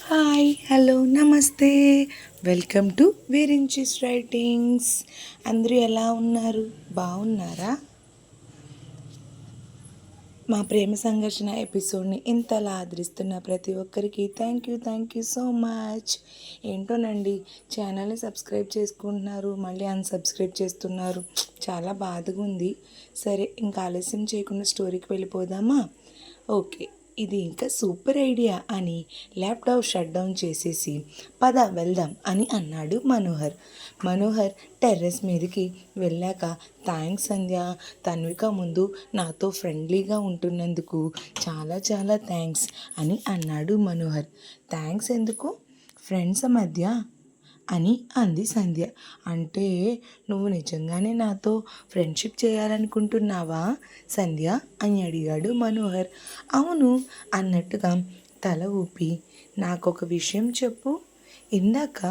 Hi hello నమస్తే. Welcome to వీరించిస్ writings. అందరూ ఎలా ఉన్నారు? బాగున్నారా? మా ప్రేమ సంఘర్షణ ఎపిసోడ్ని ఇంతలా ఆదరిస్తున్న ప్రతి ఒక్కరికి థ్యాంక్ యూ సో మచ్. ఏంటోనండి, ఛానల్ని సబ్స్క్రైబ్ చేసుకుంటున్నారు, మళ్ళీ అన్సబ్స్క్రైబ్ చేస్తున్నారు. చాలా బాధగా ఉంది. సరే, ఇంకా ఆలస్యం చేయకుండా స్టోరీకి వెళ్ళిపోదామా? ఓకే, ఇది ఇంకా సూపర్ ఐడియా అని ల్యాప్టాప్ షట్ డౌన్ చేసేసి పద వెళ్దాం అని అన్నాడు మనోహర్ టెర్రస్ మీదకి వెళ్ళాక, థ్యాంక్స్ సంధ్య, తన్విక ముందు నాతో ఫ్రెండ్లీగా ఉంటున్నందుకు చాలా చాలా థ్యాంక్స్ అని అన్నాడు మనోహర్. థ్యాంక్స్ ఎందుకు, ఫ్రెండ్స్ మధ్య అని అంది సంధ్య. అంటే నువ్వు నిజంగానే నాతో ఫ్రెండ్షిప్ చేయాలనుకుంటున్నావా సంధ్య అని అడిగాడు మనోహర్. అవును అన్నట్టుగా తల ఊపి, నాకొక విషయం చెప్పు. ఇందాక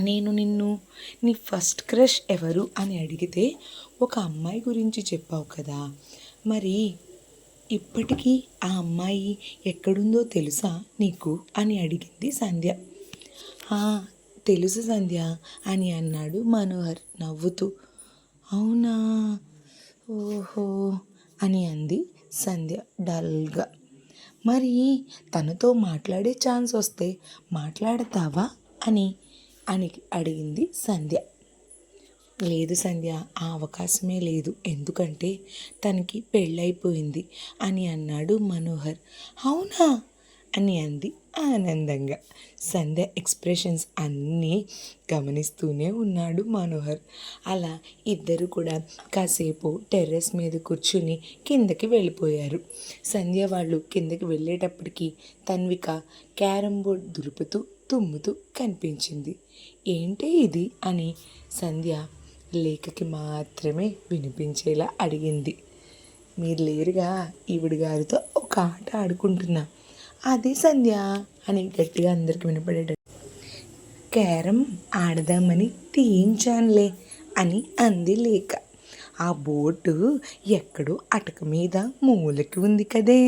నేను నిన్ను నీ ఫస్ట్ క్రష్ ఎవరు అని అడిగితే ఒక అమ్మాయి గురించి చెప్పావు కదా, మరి ఇప్పటికీ ఆ అమ్మాయి ఎక్కడుందో తెలుసా నీకు అని అడిగింది సంధ్య. తెలుసు సంధ్య అని అన్నాడు మనోహర్ నవ్వుతూ. అవునా, ఓహో అని అంది సంధ్య డల్గా. మరి తనతో మాట్లాడే ఛాన్స్ వస్తే మాట్లాడతావా అని అని అడిగింది సంధ్య. లేదు సంధ్య, ఆ అవకాశమే లేదు, ఎందుకంటే తనకి పెళ్ళైపోయింది అని అన్నాడు మనోహర్. అవునా అని అంది ఆనందంగా. సంధ్య ఎక్స్ప్రెషన్స్ అన్నీ గమనిస్తూనే ఉన్నాడు మనోహర్. అలా ఇద్దరు కూడా కాసేపు టెర్రస్ మీద కూర్చుని కిందకి వెళ్ళిపోయారు. సంధ్య వాళ్ళు కిందకి వెళ్ళేటప్పటికి తన్విక క్యారం బోర్డ్ దులుపుతూ తుమ్ముతూ కనిపించింది. ఏంటి ఇది అని సంధ్య లేఖకి మాత్రమే వినిపించేలా అడిగింది. మీరు లేరుగా, ఈవిడ గారితో ఒక ఆట ఆడుకుంటున్నా. అదే సంధ్య అని గట్టిగా అందరికి వినపడేట క్యారం ఆడదామని తీయించానులే అని అంది లేఖ. ఆ బోటు ఎక్కడో అటక మీద మూలకి ఉంది కదే,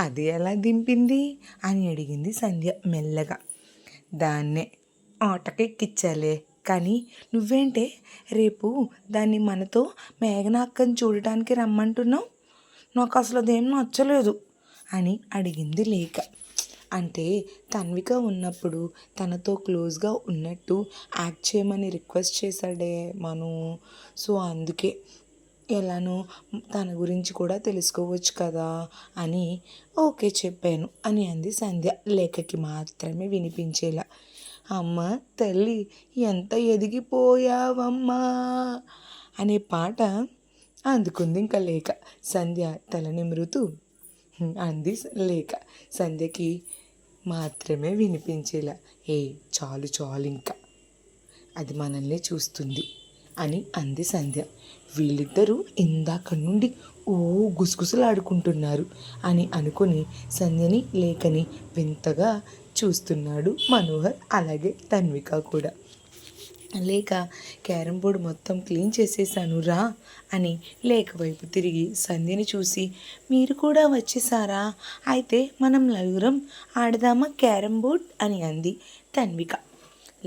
అది ఎలా దింపింది అని అడిగింది సంధ్య మెల్లగా. దాన్నే ఆటకెక్కిచ్చాలే, కానీ నువ్వేంటే రేపు దాన్ని మనతో మేఘనాక్కని చూడటానికి రమ్మంటున్నావు? నాకు అసలు అదేం నచ్చలేదు అని అడిగింది లేఖ. అంటే తన్విక ఉన్నప్పుడు తనతో క్లోజ్గా ఉన్నట్టు యాక్ట్ చేయమని రిక్వెస్ట్ చేశాడే మను, సో అందుకే ఎలానో తన గురించి కూడా తెలుసుకోవచ్చు కదా అని ఓకే చెప్పాను అని అంది సంధ్య లేఖకి మాత్రమే వినిపించేలా. అమ్మ తల్లి, ఎంత ఎదిగిపోయావమ్మా అనే పాట అందుకుంది ఇంకా లేఖ. సంధ్య తల నిమురుతూ అంది లేఖ. సంధ్యకి మాత్రమే వినిపించేలా, చాలు చాలు, ఇంకా అది మనల్ని చూస్తుంది అని అంది సంధ్య. వీళ్ళిద్దరూ ఇందాక నుండి గుసగుసలాడుకుంటున్నారు అని అనుకుని సంధ్యని లేఖని వింతగా చూస్తున్నాడు మనోహర్, అలాగే తన్విక కూడా. లేక క్యారం బోర్డు మొత్తం క్లీన్ చేసేసాను రా అని లేఖ వైపు తిరిగి సంధ్యని చూసి, మీరు కూడా వచ్చేసారా, అయితే మనం నలుగురం ఆడదామా క్యారం బోర్డ్ అని అంది తన్విక.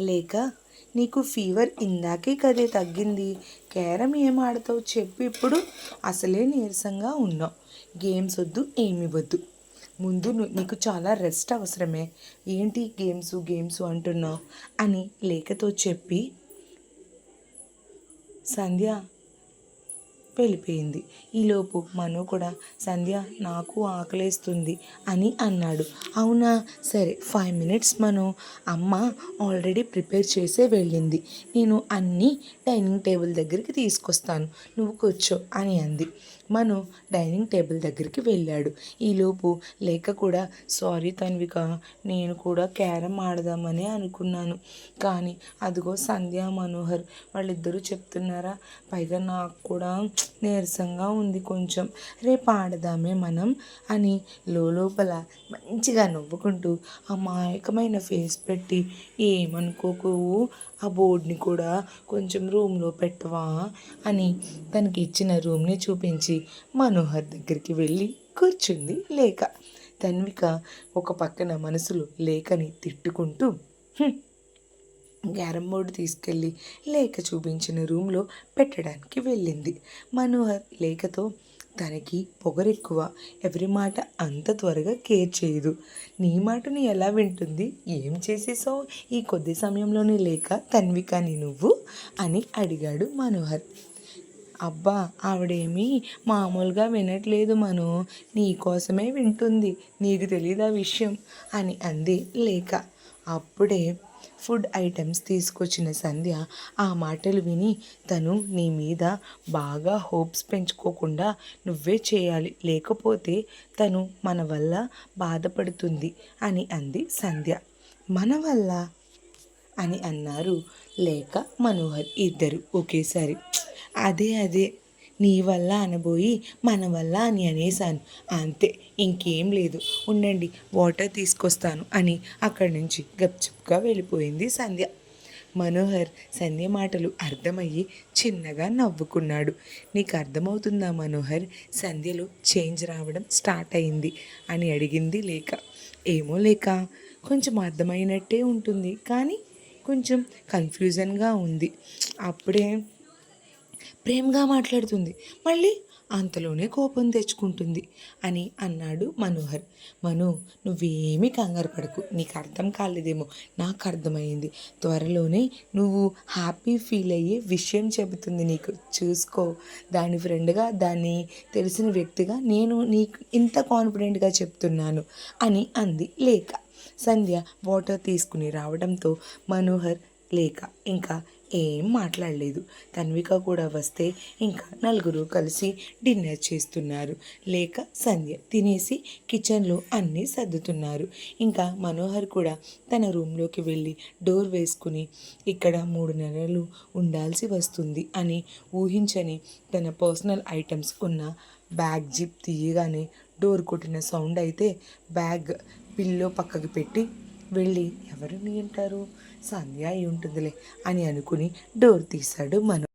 లేక, నీకు ఫీవర్ ఇందాకే కదే తగ్గింది, క్యారం ఏం ఆడతావు చెప్పు, ఇప్పుడు అసలే నీరసంగా ఉన్నావు, గేమ్స్ వద్దు ఏమి వద్దు, ముందు నీకు చాలా రెస్ట్ అవసరమే, ఏంటి గేమ్స్ అంటున్నావు అని లేఖతో చెప్పి సంధ్య వెళ్ళిపోయింది. ఈలోపు మను కూడా, సంధ్య నాకు ఆకలేస్తుంది అని అన్నాడు. అవునా, సరే 5 minutes మను, అమ్మ ఆల్రెడీ ప్రిపేర్ చేసే వెళ్ళింది, నేను అన్నీ డైనింగ్ టేబుల్ దగ్గరికి తీసుకొస్తాను, నువ్వు కూర్చో అని అంది. మను డైనింగ్ టేబుల్ దగ్గరికి వెళ్ళాడు. ఈలోపు లేఖ కూడా, సారీ తన్విక, నేను కూడా క్యారం ఆడదామని అనుకున్నాను, కానీ అదిగో సంధ్య మనోహర్ వాళ్ళిద్దరూ చెప్తున్నారా, పైగా నాకు కూడా నీరసంగా ఉంది కొంచెం, రేపు ఆడదామే మనం అని లోపల మంచిగా నవ్వుకుంటూ అమాయకమైన ఫేస్ పెట్టి, ఏమనుకోకు, ఆ బోర్డ్ని కూడా కొంచెం రూమ్లో పెట్టవా అని తనకి ఇచ్చిన రూమ్ని చూపించి మనోహర్ దగ్గరికి వెళ్ళి కూర్చుంది లేఖ. తన్విక ఒక పక్కన మనసులో లేఖని తిట్టుకుంటూ క్యారమ్ బోర్డు తీసుకెళ్ళి లేఖ చూపించిన రూమ్లో పెట్టడానికి వెళ్ళింది. మనోహర్ లేఖతో తనకి పొగరెక్కువ, ఎవరి మాట అంత త్వరగా కేర్ చేయదు, నీ మాటని ఎలా వింటుంది, ఏం చేసేసావు ఈ కొద్ది సమయంలోనే లేక తన్వికని నువ్వు అని అడిగాడు మనోహర్. అబ్బా, ఆవిడేమీ మామూలుగా వినట్లేదు మను, నీ కోసమే వింటుంది, నీకు తెలీదా విషయం అని అంది లేఖ. అప్పుడే ఫుడ్ ఐటమ్స్ తీసుకొచ్చిన సంధ్య ఆ మాటలు విని, తను నీ మీద బాగా హోప్స్ పెంచుకోకుండా నువ్వే చేయాలి, లేకపోతే తను మన వల్ల బాధపడుతుంది అని అంది సంధ్య. మన వల్ల అని అన్నారు లేక మనోహర్ ఇద్దరు ఒకేసారి. అదే నీ వల్ల అనబోయి మన వల్ల అని అనేసాను, అంతే, ఇంకేం లేదు, ఉండండి వాటర్ తీసుకొస్తాను అని అక్కడి నుంచి గప్చుప్గా వెళ్ళిపోయింది సంధ్య. మనోహర్ సంధ్య మాటలు అర్థమయ్యి చిన్నగా నవ్వుకున్నాడు. నీకు అర్థమవుతుందా మనోహర్, సంధ్యలో చేంజ్ రావడం స్టార్ట్ అయింది అని అడిగింది లేక. ఏమో లేక, కొంచెం అర్థమైనట్టే ఉంటుంది కానీ కొంచెం కన్ఫ్యూజన్గా ఉంది, అప్పుడే ప్రేమగా మాట్లాడుతుంది, మళ్ళీ అంతలోనే కోపం తెచ్చుకుంటుంది అని అన్నాడు మనోహర్. మను, నువ్వేమీ కంగారు పడకు, నీకు అర్థం కాలేదేమో, నాకు అర్థమైంది, త్వరలోనే నువ్వు హ్యాపీ ఫీల్ అయ్యే విషయం చెబుతుంది నీకు, చూసుకో, దాని ఫ్రెండ్గా, దాన్ని తెలిసిన వ్యక్తిగా నేను నీకు ఇంత కాన్ఫిడెంట్గా చెప్తున్నాను అని అంది లేక. సంధ్య వాటర్ తీసుకుని రావడంతో మనోహర్ లేక ఇంకా ఏం మాట్లాడలేదు. తన్విక కూడా వస్తే ఇంకా నలుగురు కలిసి డిన్నర్ చేస్తున్నారు. లేక సంధ్య తినేసి కిచెన్లో అన్నీ సర్దుతున్నారు. ఇంకా మనోహర్ కూడా తన రూమ్లోకి వెళ్ళి డోర్ వేసుకుని ఇక్కడ 3 నెలలు ఉండాల్సి వస్తుంది అని ఊహించని తన పర్సనల్ ఐటమ్స్ ఉన్న బ్యాగ్ జిప్ తీయగానే డోర్ కొట్టిన సౌండ్ అయితే బ్యాగ్ పిల్లో పక్కకి పెట్టి వెళ్ళి ఎవరిని వింటారు, సంధ్య అయి ఉంటుందిలే అని అనుకుని డోర్ తీశాడు మను.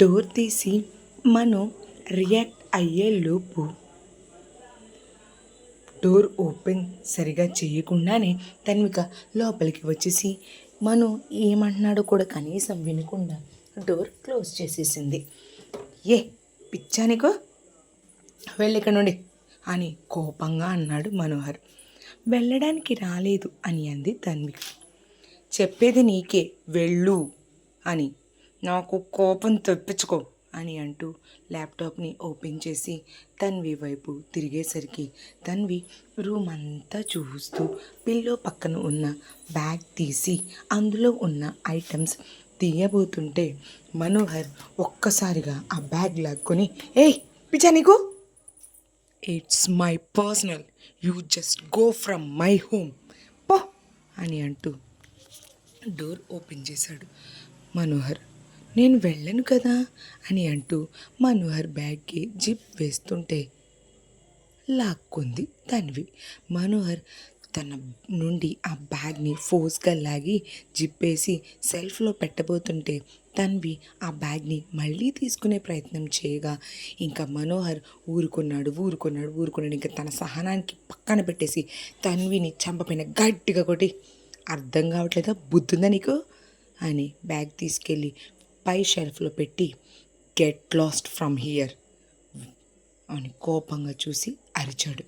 డోర్ తీసి మను రియాక్ట్ అయ్యేలోపు డోర్ ఓపెన్ సరిగా చేయకుండానే తన్విక లోపలికి వచ్చేసి మను ఏమంటున్నాడో కూడా కనీసం వినకుండా డోర్ క్లోజ్ చేసేసింది. ఏ పిచ్చానికో, వెళ్ళిక నుండి అని కోపంగా అన్నాడు మనోహర్. వెళ్ళడానికి రాలేదు అని అంది తన్విక. చెప్పేది నీకే, వెళ్ళు అని, నాకు కోపం తెప్పించుకో అని అంటూ ల్యాప్టాప్ని ఓపెన్ చేసి తన్వి వైపు తిరిగేసరికి తన్వి రూమ్ అంతా చూస్తూ పిల్లో పక్కన ఉన్న బ్యాగ్ తీసి అందులో ఉన్న ఐటమ్స్ తీయబోతుంటే మనోహర్ ఒక్కసారిగా ఆ బ్యాగ్ లాక్కొని, ఏయ్ పిచ్చా నీకు, it's my personal, you just go from my home పో అని అంటూ డోర్ ఓపెన్ చేశాడు మనోహర్. నేను వెళ్ళను కదా అని అంటూ మనోహర్ బ్యాగ్కి జిప్ వేస్తుంటే లాక్కుంది తన్వి. మనోహర్ తన నుండి ఆ బ్యాగ్ని ఫోర్స్గా లాగి జిప్పేసి సెల్ఫ్లో పెట్టబోతుంటే తన్వి ఆ బ్యాగ్ని మళ్ళీ తీసుకునే ప్రయత్నం చేయగా ఇంకా మనోహర్ ఊరుకున్నాడు. ఇంకా తన సహనానికి పక్కన పెట్టేసి తన్విని చంపపైన గట్టిగా కొట్టి, అర్థం కావట్లేదా, బుద్ధుందా నీకు అని బ్యాగ్ తీసుకెళ్ళి పై షెల్ఫ్లో పెట్టి, గెట్ లాస్ట్ ఫ్రమ్ హియర్ అని కోపంగా చూసి అరిచాడు.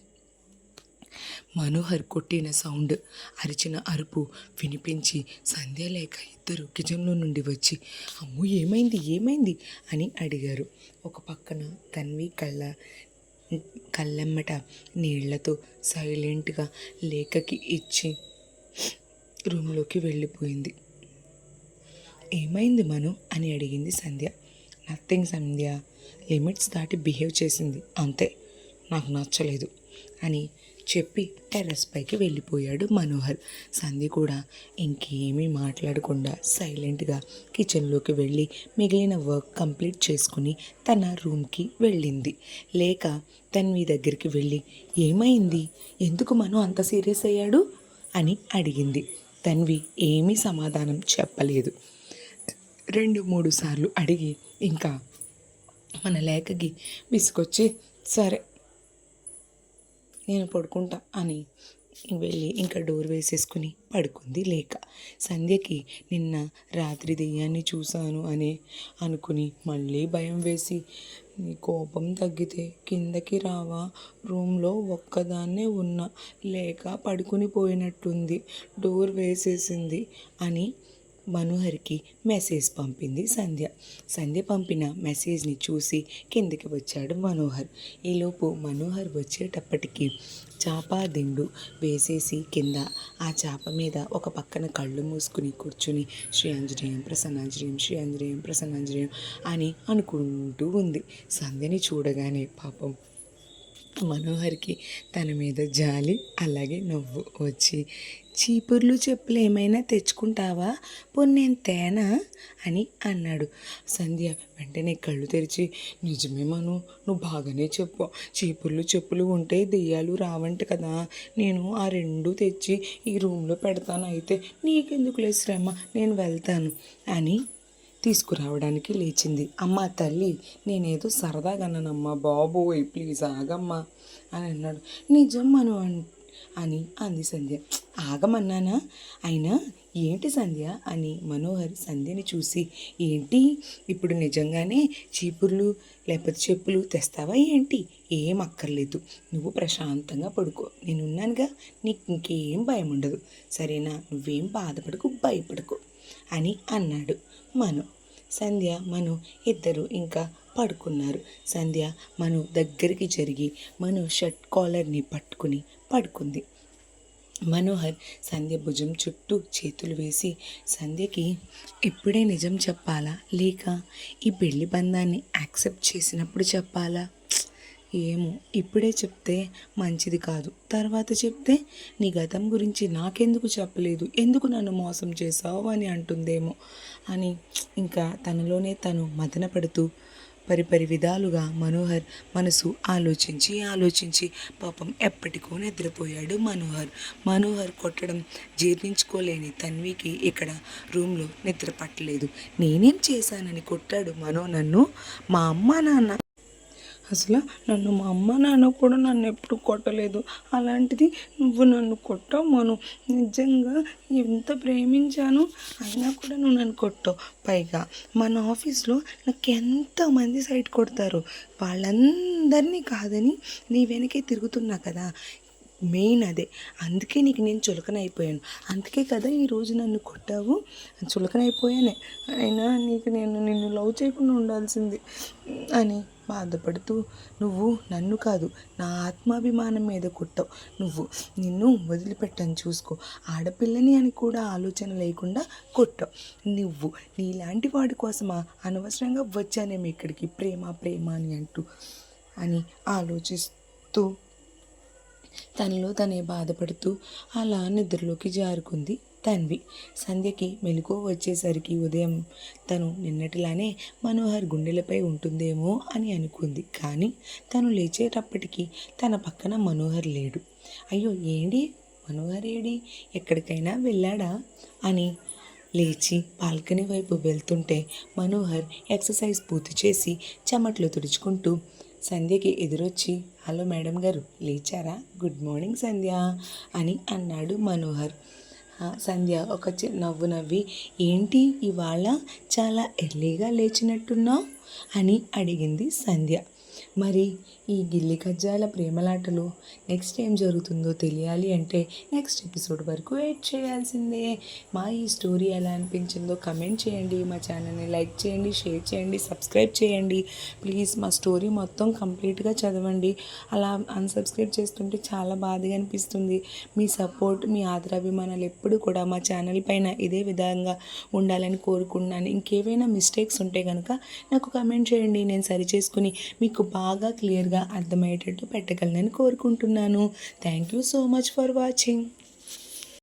మనోహర్ కొట్టిన సౌండ్, అరిచిన అరుపు వినిపించి సంధ్య లేక ఇద్దరు కిచెన్లో నుండి వచ్చి, అమ్మో ఏమైంది అని అడిగారు. ఒక పక్కన తన్వి కళ్ళెమ్మట నీళ్లతో సైలెంట్గా లేఖకి ఇచ్చి రూమ్లోకి వెళ్ళిపోయింది. ఏమైంది మను అని అడిగింది సంధ్య. నథింగ్ సంధ్య, లిమిట్స్ దాటి బిహేవ్ చేసింది అంతే, నాకు నచ్చలేదు అని చెప్పి టెర్రస్ పైకి వెళ్ళిపోయాడు మనోహర్. సంధ్య కూడా ఇంకేమీ మాట్లాడకుండా సైలెంట్గా కిచెన్లోకి వెళ్ళి మిగిలిన వర్క్ కంప్లీట్ చేసుకుని తన రూమ్కి వెళ్ళింది. లేక తన్వి దగ్గరికి వెళ్ళి, ఏమైంది, ఎందుకు మను అంత సీరియస్ అయ్యాడు అని అడిగింది. తన్వి ఏమీ సమాధానం చెప్పలేదు. 2-3 సార్లు అడిగి ఇంకా మన లేఖకి విసుకొచ్చి, సరే నేను పడుకుంటా అని వెళ్ళి ఇంకా డోర్ వేసేసుకుని పడుకుంది లేక. సంధ్యకి నిన్న రాత్రి దెయ్యాన్ని చూశాను అని అనుకుని మళ్ళీ భయం వేసి, నీ కోపం తగ్గితే కిందకి రావా, రూమ్లో ఒక్కదాన్నే ఉన్నా, లేక పడుకుని పోయినట్టుంది, డోర్ వేసేసింది అని మనోహర్కి మెసేజ్ పంపింది సంధ్య. సంధ్య పంపిన మెసేజ్ని చూసి కిందకి వచ్చాడు మనోహర్. ఈలోపు మనోహర్ వచ్చేటప్పటికి చాప దిండు వేసేసి కింద ఆ చాప మీద ఒక పక్కన కళ్ళు మూసుకుని కూర్చుని శ్రీ ఆంజనేయం ప్రసన్నాంజనేయం, శ్రీ ఆంజనేయం ప్రసన్నాంజనేయం అని అనుకుంటూ ఉంది. సంధ్యని చూడగానే పాపం మనోహర్కి తన మీద జాలి అలాగే నవ్వు వచ్చి, చీపుర్లు చెప్పులు ఏమైనా తెచ్చుకుంటావా, పోనీ నేను తేనా అని అన్నాడు. సంధ్య వెంటనే కళ్ళు తెరిచి, నిజమే మను, నువ్వు బాగానే చెప్పు, చీపుర్లు చెప్పులు ఉంటే దెయ్యాలు రావంట కదా, నేను ఆ రెండు తెచ్చి ఈ రూమ్లో పెడతాను, అయితే నీకెందుకులే శ్రమ, నేను వెళ్తాను అని తీసుకురావడానికి లేచింది. అమ్మ తల్లి, నేనేదో సరదాగా అన్నానమ్మా, బాబోయ్ ప్లీజ్ ఆగమ్మా అని అన్నాడు. నిజం మను అని అంది సంధ్య. ఆగమన్నానా, అయినా ఏంటి సంధ్య అని మనోహర్ సంధ్యని చూసి, ఏంటి ఇప్పుడు నిజంగానే చీపుర్లు లేకపోతే చెప్పులు తెస్తావా ఏంటి, ఏం అక్కర్లేదు, నువ్వు ప్రశాంతంగా పడుకో, నేనున్నానుగా, నీకు ఇంకేం భయం ఉండదు, సరేనా, నువ్వేం బాధపడకు, భయపడకు అని అన్నాడు మను. సంధ్య మను ఇద్దరు ఇంకా పడుకున్నారు. సంధ్య మను దగ్గరికి జరిగి మను షర్ట్ కాలర్ని పట్టుకుని పడుకుంది. మనోహర్ సంధ్య భుజం చుట్టూ చేతులు వేసి, సంధ్యకి ఇప్పుడే నిజం చెప్పాలా, లేక ఈ పెళ్లి బంధాన్ని యాక్సెప్ట్ చేసినప్పుడు చెప్పాలా, ఏమో ఇప్పుడే చెప్తే మంచిది కాదు, తర్వాత చెప్తే నీ గతం గురించి నాకెందుకు చెప్పలేదు, ఎందుకు నన్ను మోసం చేసావు అని అంటుందేమో అని ఇంకా తనలోనే తను మదన పడుతూ పరిపరి విధాలుగా మనోహర్ మనసు ఆలోచించి పాపం ఎప్పటికో నిద్రపోయాడు మనోహర్ కొట్టడం జీర్ణించుకోలేని తన్వికి ఇక్కడ రూమ్లో నిద్ర పట్టలేదు. నేనేం చేశానని కొట్టాడు నన్ను, మా అమ్మ నాన్న అసలు నన్ను మా అమ్మ నాన్న కూడా నన్ను ఎప్పుడు కొట్టలేదు, అలాంటిది నువ్వు నన్ను కొట్టావు మను, నిజంగా ఎంత ప్రేమించాను అయినా కూడా నువ్వు నన్ను కొట్టావు. పైగా మన ఆఫీస్లో నాకు ఎంతమంది సైట్ కొడతారు, వాళ్ళందరినీ కాదని నీ వెనకే తిరుగుతున్నా కదా, మెయిన్ అదే, అందుకే నీకు నేను చులకనైపోయాను, అందుకే కదా ఈరోజు నన్ను కొట్టావు, చులకనైపోయానే, అయినా నీకు నేను నిన్ను లవ్ చేయకుండా ఉండాల్సింది అని బాధపడుతూ, నువ్వు నన్ను కాదు నా ఆత్మాభిమానం మీద కొట్టావు, నిన్ను వదిలిపెట్టని చూసుకో, ఆడపిల్లని అని కూడా ఆలోచన లేకుండా కొట్టావు, నీలాంటి వాడి కోసమా అనవసరంగా వచ్చానేమో ఇక్కడికి ప్రేమ అని అంటూ అని ఆలోచిస్తూ తనలో తనే బాధపడుతూ అలా నిద్రలోకి జారుకుంది తన్వి. సంధ్యకి మెలకువ వచ్చేసరికి ఉదయం తను నిన్నటిలానే మనోహర్ గుండెలపై ఉంటుందేమో అని అనుకుంది. కానీ తను లేచేటప్పటికీ తన పక్కన మనోహర్ లేడు. అయ్యో ఏంటి మనోహర్ ఏడి, ఎక్కడికైనా వెళ్ళాడా అని లేచి బాల్కనీ వైపు వెళ్తుంటే మనోహర్ ఎక్సర్సైజ్ పూర్తి చేసి చెమట్లు తుడుచుకుంటూ సంధ్యకి ఎదురొచ్చి, హలో మేడం గారు లేచారా, గుడ్ మార్నింగ్ సంధ్య అని అన్నాడు మనోహర్. సంధ్య ఒక నవ్వు నవ్వి, ఏంటి ఇవాళ చాలా ఎర్లీగా లేచినట్టున్నావు అని అడిగింది సంధ్య. మరి ఈ గిల్లి కజ్జాల ప్రేమలాటలు నెక్స్ట్ ఏం జరుగుతుందో తెలియాలి అంటే నెక్స్ట్ ఎపిసోడ్ వరకు వెయిట్ చేయాల్సిందే. మా ఈ స్టోరీ ఎలా అనిపించిందో కమెంట్ చేయండి, మా ఛానల్ని లైక్ చేయండి, షేర్ చేయండి, సబ్స్క్రైబ్ చేయండి. ప్లీజ్ మా స్టోరీ మొత్తం కంప్లీట్గా చదవండి. అలా అన్సబ్స్క్రైబ్ చేస్తుంటే చాలా బాధగా అనిపిస్తుంది. మీ సపోర్ట్, మీ ఆదరాభిమానాలు ఎప్పుడు కూడా మా ఛానల్ పైన ఇదే విధంగా ఉండాలని కోరుకున్నాను. ఇంకేవైనా మిస్టేక్స్ ఉంటే కనుక నాకు కమెంట్ చేయండి, నేను సరి చేసుకుని మీకు బాగా క్లియర్గా అర్థమయ్యేటట్టు పెట్టగలనని కోరుకుంటున్నాను. Thank you so much for watching.